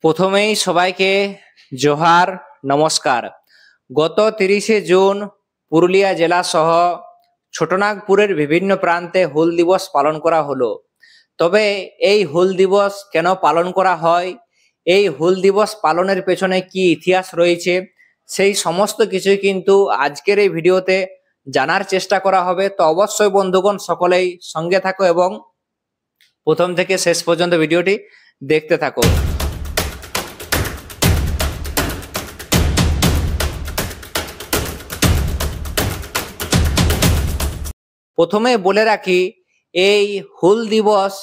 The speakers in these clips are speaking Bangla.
প্রথমেই সবাইকে জোহার নমস্কার। গত 30শে জুন পুরুলিয়া জেলা সহ ছোটনাগপুরের বিভিন্ন প্রান্তে হুল দিবস পালন করা হলো। তবে এই হুল দিবস কেন পালন করা হয়, এই হুল দিবস পালনের পেছনে কি ইতিহাস রয়েছে, সেই সমস্ত কিছুই কিন্তু আজকের এই ভিডিওতে জানার চেষ্টা করা হবে। তো অবশ্যই বন্ধুগণ সকলেই সঙ্গে থাকো এবং প্রথম থেকে শেষ পর্যন্ত ভিডিওটি দেখতে থাকো। প্রথমে বলে রাখি, এই হুল দিবস,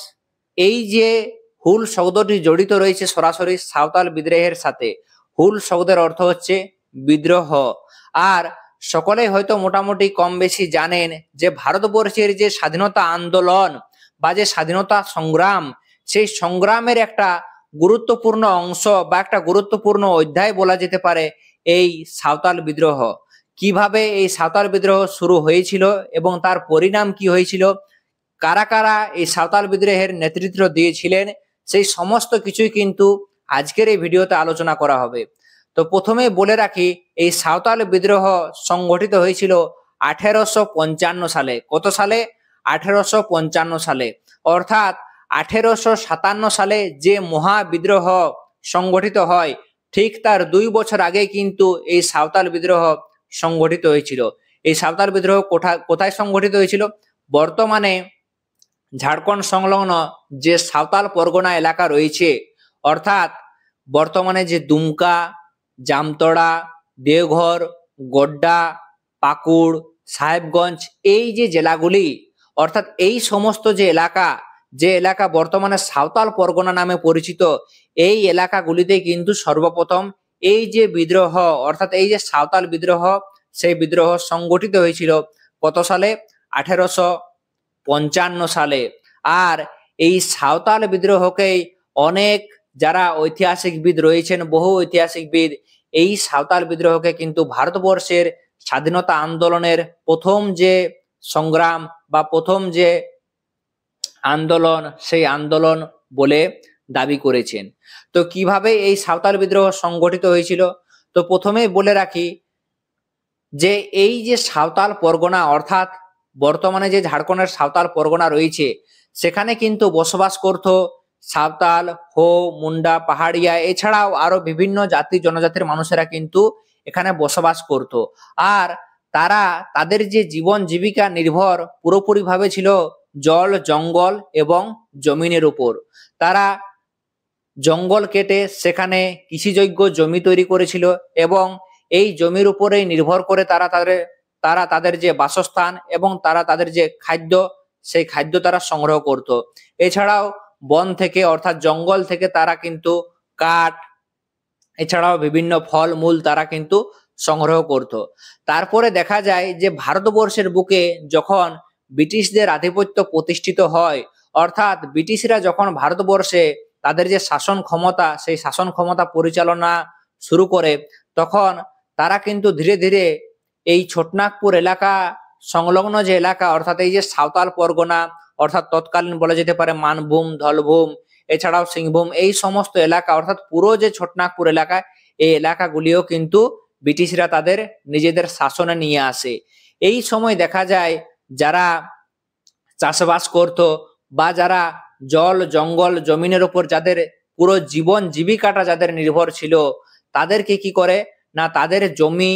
এই যে হুল শব্দটি জড়িত রয়েছে সরাসরি সাঁওতাল বিদ্রোহের সাথে। হুল শব্দের অর্থ হচ্ছে বিদ্রোহ। আর সকলেই হয়তো মোটামুটি কম বেশি জানেন যে ভারতবর্ষের যে স্বাধীনতা আন্দোলন বা যে স্বাধীনতা সংগ্রাম, সেই সংগ্রামের একটা গুরুত্বপূর্ণ অংশ বা একটা গুরুত্বপূর্ণ অধ্যায় বলা যেতে পারে এই সাঁওতাল বিদ্রোহ। কিভাবে এই সাঁওতাল বিদ্রোহ শুরু হয়েছিল এবং তার পরিণাম কি হয়েছিল, কারা কারা এই সাঁওতাল বিদ্রোহের নেতৃত্ব দিয়েছিলেন, সেই সমস্ত কিছুই কিন্তু আজকের এই ভিডিওতে আলোচনা করা হবে। তো প্রথমে বলে রাখি, এই সাঁওতাল বিদ্রোহ সংগঠিত হয়েছিল 1855 সালে। কত সালে? 1855 সালে। অর্থাৎ 1857 সালে যে মহাবিদ্রোহ সংগঠিত হয়, ঠিক তার 2 বছর আগে কিন্তু এই সাঁওতাল বিদ্রোহ সংগঠিত হয়েছিল। এই সাঁওতাল বিদ্রোহ কোথায় সংগঠিত হয়েছিল? বর্তমানে ঝাড়খণ্ড সংলগ্ন যে সাঁওতাল পরগনা এলাকা রয়েছে, অর্থাৎ বর্তমানে যে দুমকা, জামতড়া, দেওঘর, গোড্ডা, পাকুড়, সাহেবগঞ্জ, এই যে জেলাগুলি, অর্থাৎ এই সমস্ত যে এলাকা বর্তমানে সাঁওতাল পরগনা নামে পরিচিত, এই এলাকাগুলিতে কিন্তু সর্বপ্রথম এই যে বিদ্রোহ, অর্থাৎ এই যে সাঁওতাল বিদ্রোহ, সেই বিদ্রোহ সংগঠিত হয়েছিল কত সালে? 1855 সালে। আর এই সাঁওতাল বিদ্রোহকেই অনেক যারা ঐতিহাসিকবিদ রয়েছেন, বহু ঐতিহাসিকবিদ এই সাঁওতাল বিদ্রোহকে কিন্তু ভারতবর্ষের স্বাধীনতা আন্দোলনের প্রথম যে সংগ্রাম বা প্রথম যে আন্দোলন, সেই আন্দোলন বলে দাবি করেছেন। তো কিভাবে এই সাঁওতাল বিদ্রোহ সংগঠিত হয়েছিল? তো প্রথমে বলে রাখি যে এই যে সাঁওতাল পরগনা, অর্থাৎ বর্তমানে যে ঝাড়খণ্ডের সাঁওতাল পরগনা রয়েছে, সেখানে কিন্তু বসবাস করত সাঁওতাল, হো, মুন্ডা, পাহাড়িয়া, এছাড়াও আরো বিভিন্ন জাতি জনজাতির মানুষেরা কিন্তু এখানে বসবাস করত। আর তারা তাদের যে জীবন জীবিকা নির্ভর পুরোপুরিভাবে ছিল জল, জঙ্গল এবং জমিনের উপর। তারা জঙ্গল কেটে সেখানে কৃষিযোগ্য জমি তৈরি করেছিল এবং এই জমির উপরেই নির্ভর করে তারা তাদের যে বাসস্থান এবং তারা তাদের যে খাদ্য, সেই খাদ্য তারা সংগ্রহ করত। এছাড়াও বন থেকে, অর্থাৎ জঙ্গল থেকে তারা কিন্তু কাঠ, এছাড়াও বিভিন্ন ফল মূল তারা কিন্তু সংগ্রহ করত। তারপরে দেখা যায় যে ভারতবর্ষের বুকে যখন ব্রিটিশদের আধিপত্য প্রতিষ্ঠিত হয়, অর্থাৎ ব্রিটিশরা যখন ভারতবর্ষে তাদের যে শাসন ক্ষমতা, সেই শাসন ক্ষমতা পরিচালনা শুরু করে, তখন তারা কিন্তু ধীরে ধীরে এই ছোটনাগপুর এলাকা সংলগ্ন যে এলাকা, অর্থাৎ এই যে সাঁওতাল পরগনা, অর্থাৎ তৎকালীন বলা যেতে পারে মানভূম, ধলভূম, এছাড়াও সিংভূম, এই সমস্ত এলাকা, অর্থাৎ পুরো যে ছোটনাগপুর এলাকা, এই এলাকাগুলিও কিন্তু ব্রিটিশরা তাদের নিজেদের শাসনে নিয়ে আসে। এই সময় দেখা যায় যারা চাষবাস করত বা যারা জল, জঙ্গল, জমিনের উপর যাদের পুরো জীবন জীবিকাটা যাদের নির্ভর ছিল, তাদেরকে কি করে না, তাদের জমি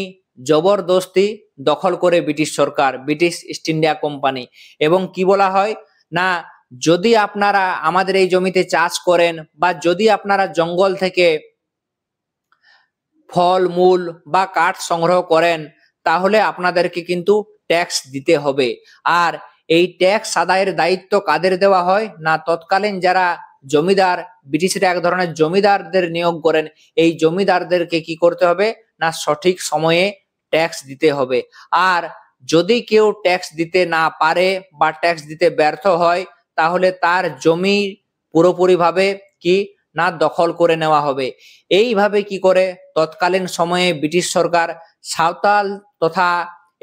জবরদস্তি দখল করে ব্রিটিশ সরকার, ব্রিটিশ ইস্ট ইন্ডিয়া কোম্পানি। এবং কি বলা হয় না, যদি আপনারা আমাদের এই জমিতে চাষ করেন বা যদি আপনারা জঙ্গল থেকে ফল মূল বা কাঠ সংগ্রহ করেন, তাহলে আপনাদেরকে কিন্তু ট্যাক্স দিতে হবে। আর এই ট্যাক্স আদায়ের দায়িত্ব কাদের দেওয়া হয় না, তৎকালীন যারা জমিদার, ব্রিটিশরা এক ধরনের জমিদারদের নিয়োগ করেন। এই জমিদারদেরকে কি করতে হবে না, সঠিক সময়ে ট্যাক্স দিতে হবে। আর যদি কেউ ট্যাক্স দিতে না পারে বা ট্যাক্স দিতে ব্যর্থ হয়, তাহলে তার জমি পুরোপুরিভাবে কি না দখল করে নেওয়া হবে। এইভাবে কি করে তৎকালীন সময়ে ব্রিটিশ সরকার সাঁওতাল তথা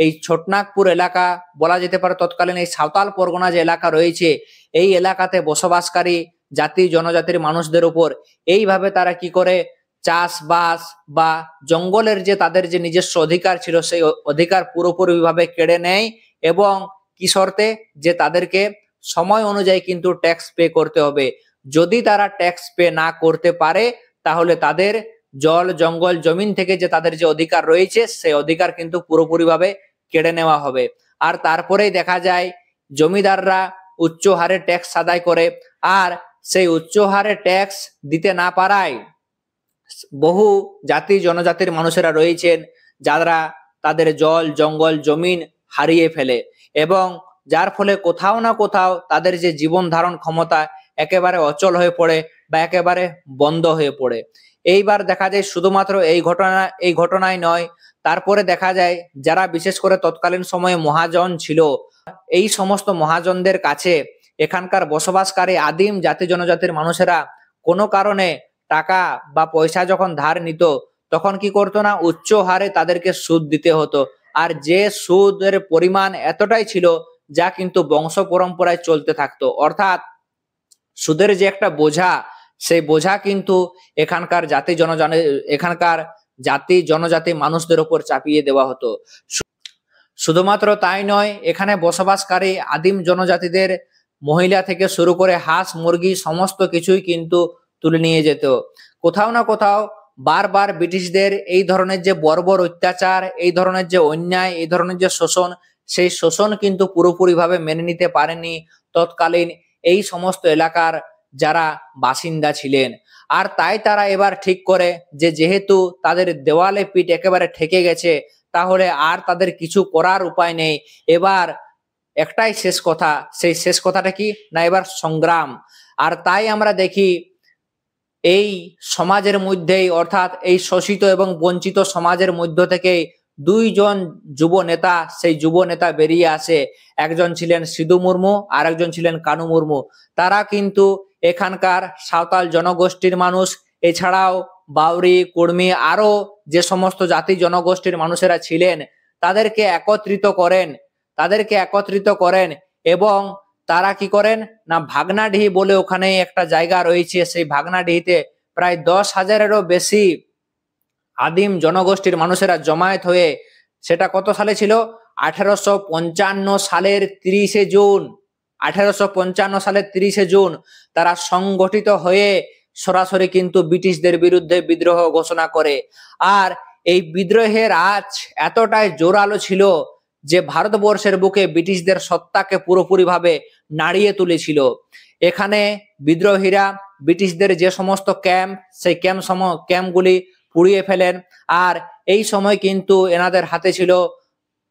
এই ছোটনাগপুর এলাকা বলা যেতে পারে, তৎকালীন এই সাঁওতাল পরগনা যে এলাকা রয়েছে, এই এলাকাতে বসবাসকারী জাতি জনজাতির মানুষদের উপর। এইভাবে তারা কি করে চাষবাস বা জঙ্গলের যে তাদের যে নিজস্ব অধিকার ছিল সেই অধিকার পুরোপুরিভাবে কেড়ে নেয়, এবং কি শর্তে, যে তাদেরকে সময় অনুযায়ী কিন্তু ট্যাক্স পে করতে হবে। যদি তারা ট্যাক্স পে না করতে পারে তাহলে তাদের জল জঙ্গল জমিন থেকে যে তাদের যে অধিকার রয়েছে সেই অধিকার কিন্তু পুরোপুরিভাবে কেড়ে নেওয়া হবে। আর তারপরেই দেখা যায় জমিদাররা উচ্চ হারে ট্যাক্স আদায় করে, আর সেই উচ্চ হারে ট্যাক্স দিতে না পারায় বহু জাতি জনজাতির মানুষেরা রয়েছেন যারা তাদের জল জঙ্গল জমিন হারিয়ে ফেলে, এবং যার ফলে কোথাও না কোথাও তাদের যে জীবন ধারণ ক্ষমতা একেবারে অচল হয়ে পড়ে বা একেবারে বন্ধ হয়ে পড়ে। এইবার দেখা যায় শুধুমাত্র এই ঘটনায় নয়, তারপরে দেখা যায় যারা বিশেষ করে তৎকালীন সময়ে মহাজন ছিল, এই সমস্ত মহাজনদের কাছে এখানকার বসবাসকারী আদিম জাতি জনজাতির মানুষেরা কোনো কারণে টাকা বা পয়সা যখন ধার নিত তখন কি করতো না, উচ্চ হারে তাদেরকে সুদ দিতে হতো। আর যে সুদের পরিমাণ এতটাই ছিল যা কিন্তু বংশ পরম্পরায় চলতে থাকতো, অর্থাৎ সুদের যে একটা বোঝা, সেই বোঝা কিন্তু এখানকার জাতি জনজাতি মানুষদের উপর চাপিয়ে দেওয়া হতো। শুধুমাত্র তাই নয়, এখানে বসবাসকারী আদিম জনজাতিদের মহিলা থেকে শুরু করে হাঁস মুরগি সমস্ত কিছুই কিন্তু তুলে নিয়ে যেত। কোথাও না কোথাও বারবার ব্রিটিশদের এই ধরনের যে বর্বর অত্যাচার, এই ধরনের যে অন্যায়, এই ধরনের যে শোষণ, সেই শোষণ কিন্তু পুরোপুরিভাবে মেনে নিতে পারেনি তৎকালীন এই সমস্ত এলাকার যারা বাসিন্দা ছিলেন। আর তাই তারা এবার ঠিক করে যে যেহেতু তাদের দেওয়ালে পিঠ একেবারে ঠেকে গেছে, তাহলে আর তাদের কিছু করার উপায় নেই। এবার একটাই শেষ কথা, সেই শেষ কথাটা কি না, এবার সংগ্রাম। আর তাই আমরা দেখি এই সমাজের মধ্যেই, অর্থাৎ এই শোষিত এবং বঞ্চিত সমাজের মধ্য থেকে দুইজন যুব নেতা, সেই যুব নেতা বেরিয়ে আসে। একজন ছিলেন সিধু মুর্মু আর একজন ছিলেন কানু মুর্মু। তারা কিন্তু এখানকার সাঁওতাল জনগোষ্ঠীর মানুষ, এছাড়াও বাউরি কুর্মি আরো যে সমস্ত জাতি জনগোষ্ঠীর মানুষেরা ছিলেন তাদেরকে একত্রিত করেন এবং তারা কি করেন না, ভাগনাডিহি বলে ওখানে একটা জায়গা রয়েছে, সেই ভাগনাডিহিতে প্রায় 10,000-এরও বেশি আদিম জনগোষ্ঠীর মানুষেরা জমায়েত হয়ে, সেটা কত সালে ছিল, 1855 সালের 30শে জুন তারা সংগঠিত হয়ে সরাসরি কিন্তু ব্রিটিশদের বিরুদ্ধে বিদ্রোহ ঘোষণা করে। আর এই বিদ্রোহের আঁচ এতটাই জোরালো ছিল যে ভারতবর্ষের বুকে ব্রিটিশদের সত্তাকে পুরোপুরিভাবে নাড়িয়ে তুলেছিল। এখানে বিদ্রোহীরা ব্রিটিশদের যে সমস্ত ক্যাম্প, সেই ক্যাম্পগুলি পুড়িয়ে ফেলেন। আর এই সময় কিন্তু এনাদের হাতে ছিল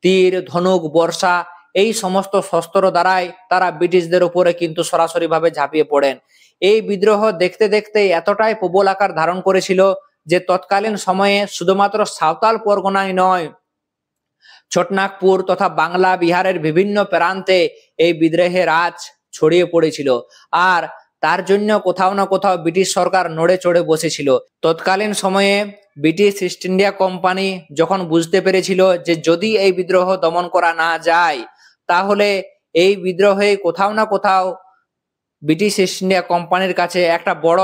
তীর ধনুক বর্ষা, এই সমস্ত শস্ত্র দ্বারাই তারা ব্রিটিশদের উপরে কিন্তু সরাসরি ভাবে ঝাঁপিয়ে পড়েন। এই বিদ্রোহ দেখতে দেখতে এতটাই প্রবল আকার ধারণ করেছিল যে তৎকালীন সময়ে শুধুমাত্র সাঁওতাল পরগনায় নয়, ছোটনাগপুর তথা বাংলা বিহারের বিভিন্ন প্রান্তে এই বিদ্রোহের আঁচ ছড়িয়ে পড়েছিল। আর তার জন্য কোথাও না কোথাও ব্রিটিশ সরকার নড়ে চড়ে বসেছিল। তৎকালীন সময়ে ব্রিটিশ ইস্ট ইন্ডিয়া কোম্পানি যখন বুঝতে পেরেছিল যে যদি এই বিদ্রোহ দমন করা না যায় তাহলে এই বিদ্রোহে কোথাও না কোথাও ব্রিটিশ ইস্ট ইন্ডিয়া কোম্পানির কাছে একটা বড়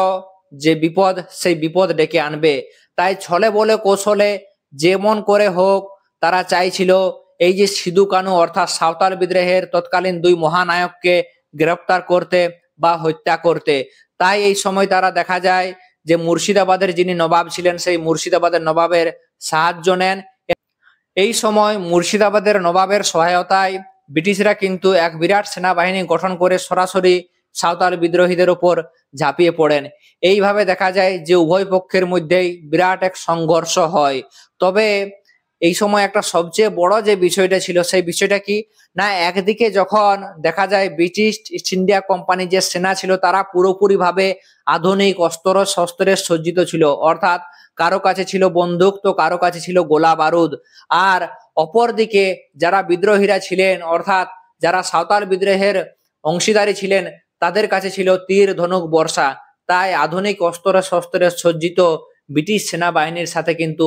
যে বিপদ, সেই বিপদ ডেকে আনবে। তাই ছলে বলে কৌশলে যেমন করে হোক তারা চাইছিল এই যে সিধু কানু অর্থাৎ সাঁওতাল বিদ্রোহের তৎকালীন দুই মহানায়ককে গ্রেফতার করতে বা হত্যা করতে। তাই এই সময় তারা দেখা যায় যে মুর্শিদাবাদের যিনি নবাব ছিলেন সেই মুর্শিদাবাদের নবাবের সাহায্য নেন। এই সময় মুর্শিদাবাদের নবাবের সহায়তায় ব্রিটিশরা কিন্তু এক বিরাট সেনাবাহিনী গঠন করে সরাসরি সাঁওতাল বিদ্রোহীদের উপর ঝাঁপিয়ে পড়েন। এইভাবে দেখা যায় যে উভয় পক্ষের মধ্যেই বিরাট এক সংঘর্ষ হয়। তবে এই সময় একটা সবচেয়ে বড় যে বিষয়টা ছিল সেই বিষয়টা কি না, একদিকে যখন দেখা যায় ব্রিটিশ ইস্ট ইন্ডিয়া কোম্পানি যে সেনা ছিল তারা পুরোপুরি ভাবে আধুনিক অস্ত্র শস্ত্রে সজ্জিত ছিল, অর্থাৎ কারো কাছে ছিল বন্দুক তো কারো কাছে ছিল গোলা বারুদ। আর অপরদিকে যারা বিদ্রোহীরা ছিলেন অর্থাৎ যারা সাঁওতাল বিদ্রোহের অংশীদারি ছিলেন তাদের কাছে ছিল তীর ধনুক বর্ষা। তাই আধুনিক অস্ত্র শস্ত্রে সজ্জিত ব্রিটিশ সেনাবাহিনীর সাথে কিন্তু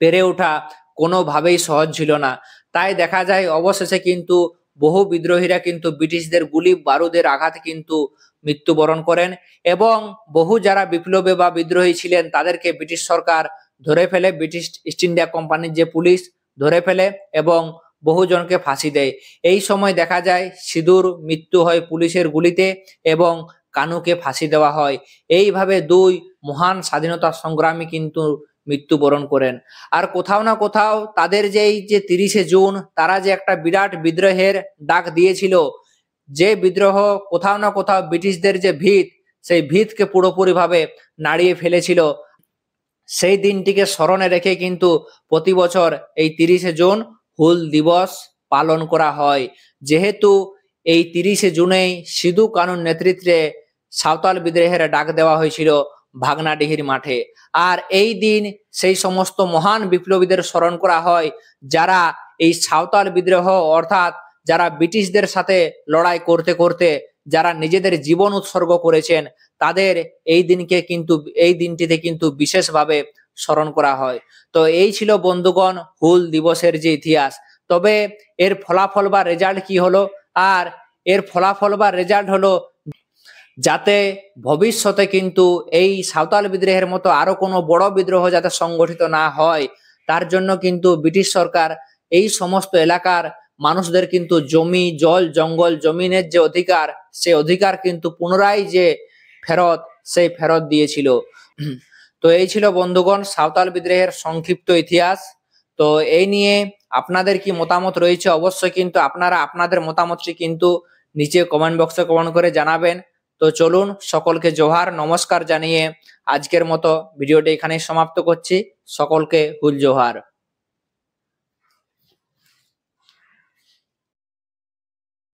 পেরে ওঠা কোনোভাবেই সহজ ছিল না। তাই দেখা যায় অবশেষে কিন্তু বহু বিদ্রোহীরা কিন্তু ব্রিটিশদের গুলি বারুদের আঘাতে কিন্তু মৃত্যুবরণ করেন এবং বহু যারা বিপ্লবী বা বিদ্রোহী ছিলেন তাদেরকে ব্রিটিশ সরকার ধরে ফেলে, ব্রিটিশ ইস্ট ইন্ডিয়া কোম্পানির যে পুলিশ ধরে ফেলে এবং বহুজনকে ফাঁসি দেয়। এই সময় দেখা যায় সিধুর মৃত্যু হয় পুলিশের গুলিতে এবং কানুকে ফাঁসি দেওয়া হয়। এইভাবে দুই মহান স্বাধীনতা সংগ্রামী কিন্তু মৃত্যুবরণ করেন। আর কোথাও না কোথাও তাদের যে এই যে 30শে জুন তারা যে একটা বিরাট বিদ্রোহের ডাক দিয়েছিল, যে বিদ্রোহ কোথাও না কোথাও ব্রিটিশদের যে ভিত, সেই ভিতকে পুরোপুরিভাবে নাড়িয়ে ফেলেছিল, সেই দিনটিকে স্মরণে রেখে কিন্তু প্রতি বছর এই 30শে জুন হুল দিবস পালন করা হয়। যেহেতু এই 30শে জুনেই সিধু কানুর নেতৃত্বে সাঁওতাল বিদ্রোহের ডাক দেওয়া হয়েছিল ভাগনাডিহির মাঠে। আর এই দিন সেই সমস্ত মহান বিপ্লবীদের স্মরণ করা হয় যারা এই সাঁওতাল বিদ্রোহ অর্থাৎ যারা ব্রিটিশদের সাথে লড়াই করতে করতে যারা নিজেদের জীবন উৎসর্গ করেছেন, তাদের এই দিনটিতে কিন্তু বিশেষভাবে স্মরণ করা হয়। তো এই ছিল বন্ধুগণ হুল দিবসের যে ইতিহাস। তবে এর ফলাফল বা রেজাল্ট কি হলো? আর এর ফলাফল বা রেজাল্ট হলো যাতে ভবিষ্যতে কিন্তু এই সাঁওতাল বিদ্রোহের মতো আরো কোনো বড় বিদ্রোহ যাতে সংগঠিত না হয়, তার জন্য কিন্তু ব্রিটিশ সরকার এই সমস্ত এলাকার মানুষদের কিন্তু জমি, জল, জঙ্গল, জমিনের যে অধিকার, সেই অধিকার কিন্তু পুনরায় যে সেই ফেরত দিয়েছিল। তো এই ছিল বন্ধুগণ সাঁওতাল বিদ্রোহের সংক্ষিপ্ত ইতিহাস। তো এই নিয়ে আপনাদের কি মতামত রয়েছে? অবশ্যই কিন্তু আপনারা আপনাদের মতামতটি কিন্তু নিচে কমেন্ট বক্সে কমেন্ট করে জানাবেন। তো চলুন, সকলকে জোহার, নমস্কার জানিয়ে আজকের মতো ভিডিওটি এখানেই সমাপ্ত করছি। সকলকে হুল জোহার।